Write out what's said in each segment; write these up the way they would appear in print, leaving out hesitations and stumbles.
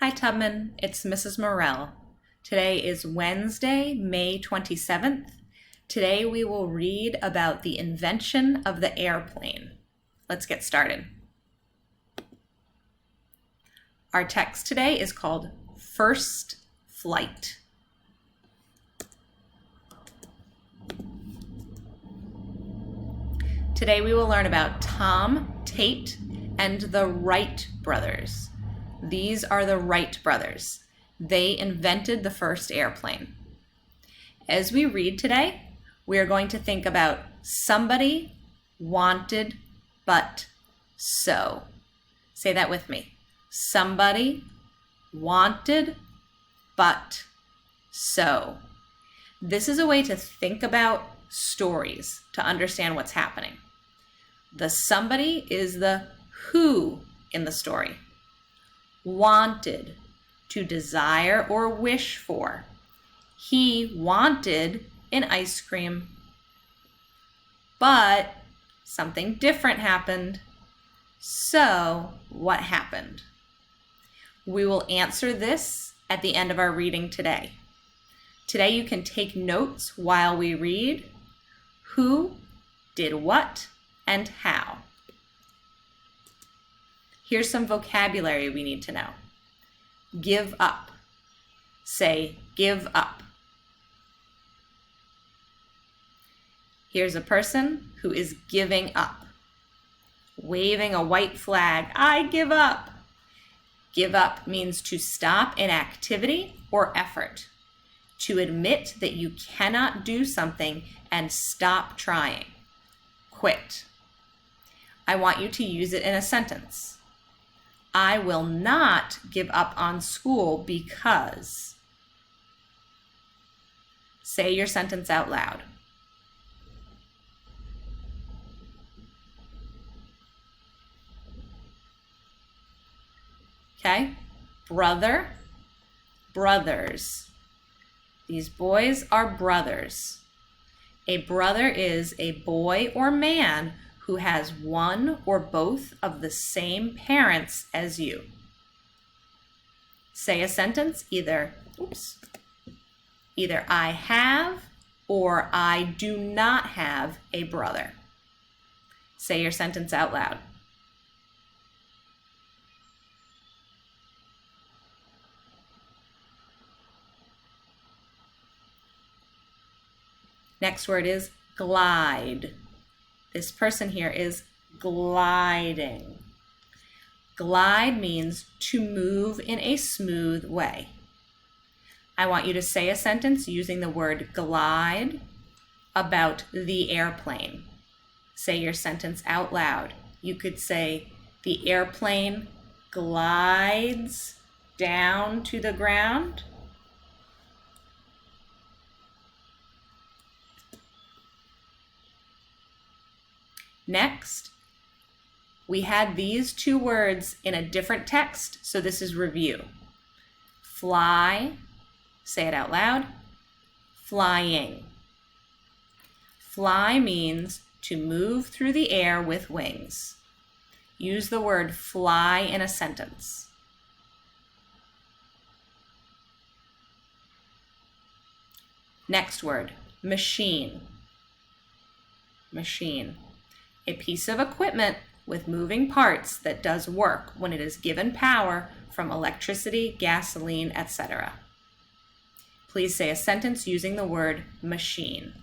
Hi Tubman, it's Mrs. Morell. Today is Wednesday, May 27th. Today we will read about the invention of the airplane. Let's get started. Our text today is called First Flight. Today we will learn about Tom Tate and the Wright brothers. These are the Wright brothers. They invented the first airplane. As we read today, we are going to think about somebody wanted but so. Say that with me. Somebody wanted but so. This is a way to think about stories to understand what's happening. The somebody is the who in the story. Wanted, to desire or wish for. He wanted an ice cream, but something different happened. So, what happened? We will answer this at the end of our reading today. Today you can take notes while we read who did what and how. Here's some vocabulary we need to know. Give up. Say, give up. Here's a person who is giving up. Waving a white flag, I give up. Give up means to stop an activity or effort. To admit that you cannot do something and stop trying. Quit. I want you to use it in a sentence. I will not give up on school because. Say your sentence out loud. Okay? Brother, brothers. These boys are brothers. A brother is a boy or man who has one or both of the same parents as you. Say a sentence, either I have or I do not have a brother. Say your sentence out loud. Next word is glide. This person here is gliding. Glide means to move in a smooth way. I want you to say a sentence using the word glide about the airplane. Say your sentence out loud. You could say, the airplane glides down to the ground. Next, we had these two words in a different text, so this is review. Fly, say it out loud, flying. Fly means to move through the air with wings. Use the word fly in a sentence. Next word, machine. Machine. A piece of equipment with moving parts that does work when it is given power from electricity, gasoline, etc. Please say a sentence using the word machine.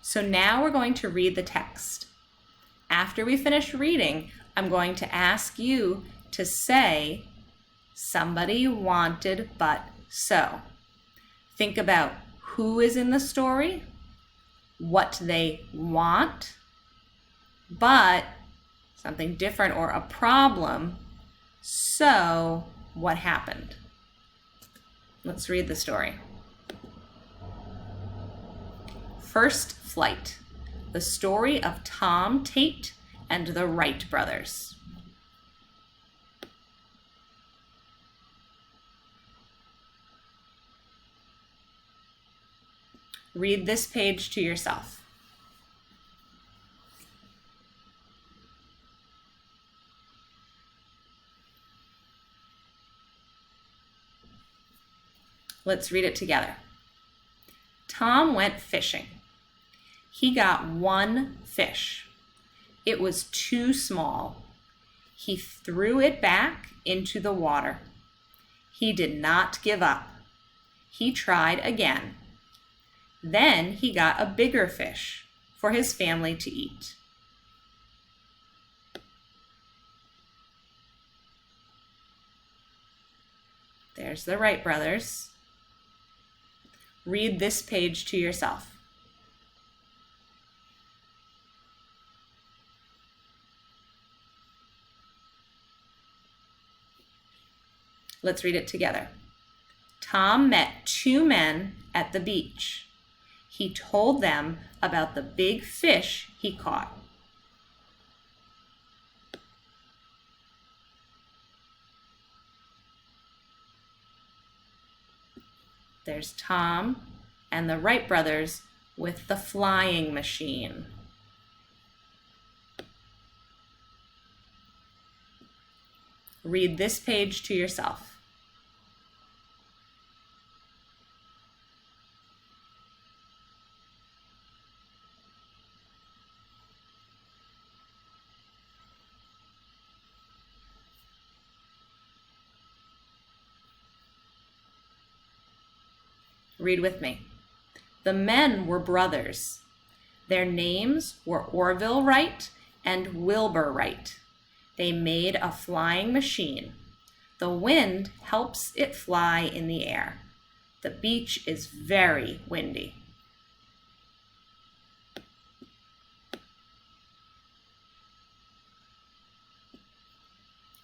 So now we're going to read the text. After we finish reading, I'm going to ask you to say, somebody wanted but so. Think about who is in the story, what they want, but something different or a problem, so what happened? Let's read the story. First Flight, the story of Tom Tate and the Wright brothers. Read this page to yourself. Let's read it together. Tom went fishing. He got one fish. It was too small. He threw it back into the water. He did not give up. He tried again. Then he got a bigger fish for his family to eat. There's the Wright brothers. Read this page to yourself. Let's read it together. Tom met two men at the beach. He told them about the big fish he caught. There's Tom and the Wright brothers with the flying machine. Read this page to yourself. Read with me. The men were brothers. Their names were Orville Wright and Wilbur Wright. They made a flying machine. The wind helps it fly in the air. The beach is very windy.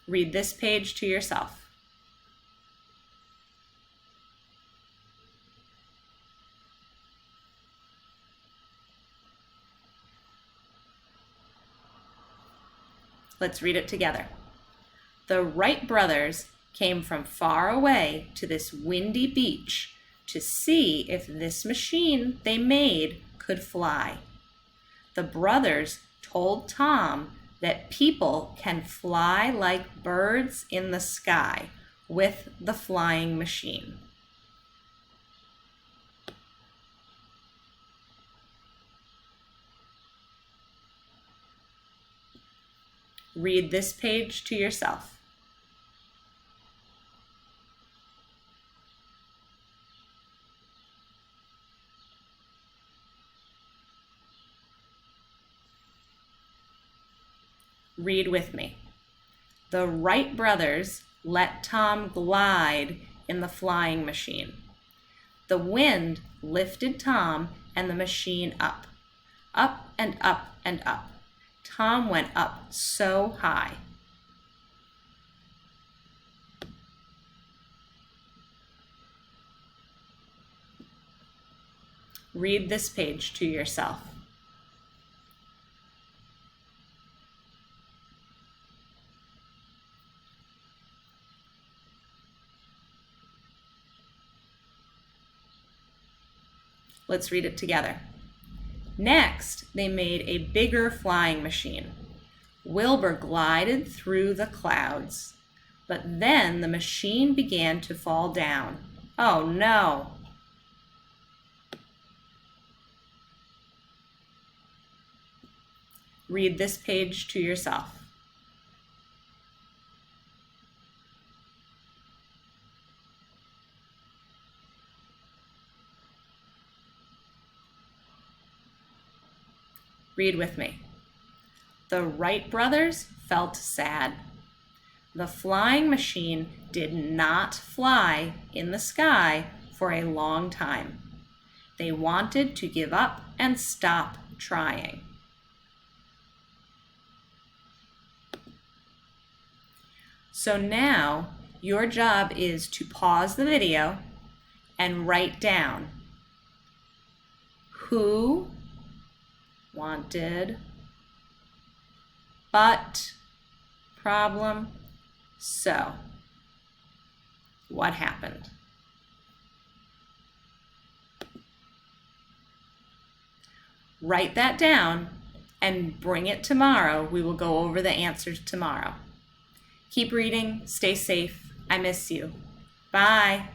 Read this page to yourself. Let's read it together. The Wright brothers came from far away to this windy beach to see if this machine they made could fly. The brothers told Tom that people can fly like birds in the sky with the flying machine. Read this page to yourself. Read with me. The Wright brothers let Tom glide in the flying machine. The wind lifted Tom and the machine up and up and up. Tom went up so high. Read this page to yourself. Let's read it together. Next, they made a bigger flying machine. Wilbur glided through the clouds, but then the machine began to fall down. Oh no! Read this page to yourself. Read with me. The Wright brothers felt sad. The flying machine did not fly in the sky for a long time. They wanted to give up and stop trying. So now your job is to pause the video and write down who wanted, but, problem, so. What happened? Write that down and bring it tomorrow. We will go over the answers tomorrow. Keep reading. Stay safe. I miss you. Bye.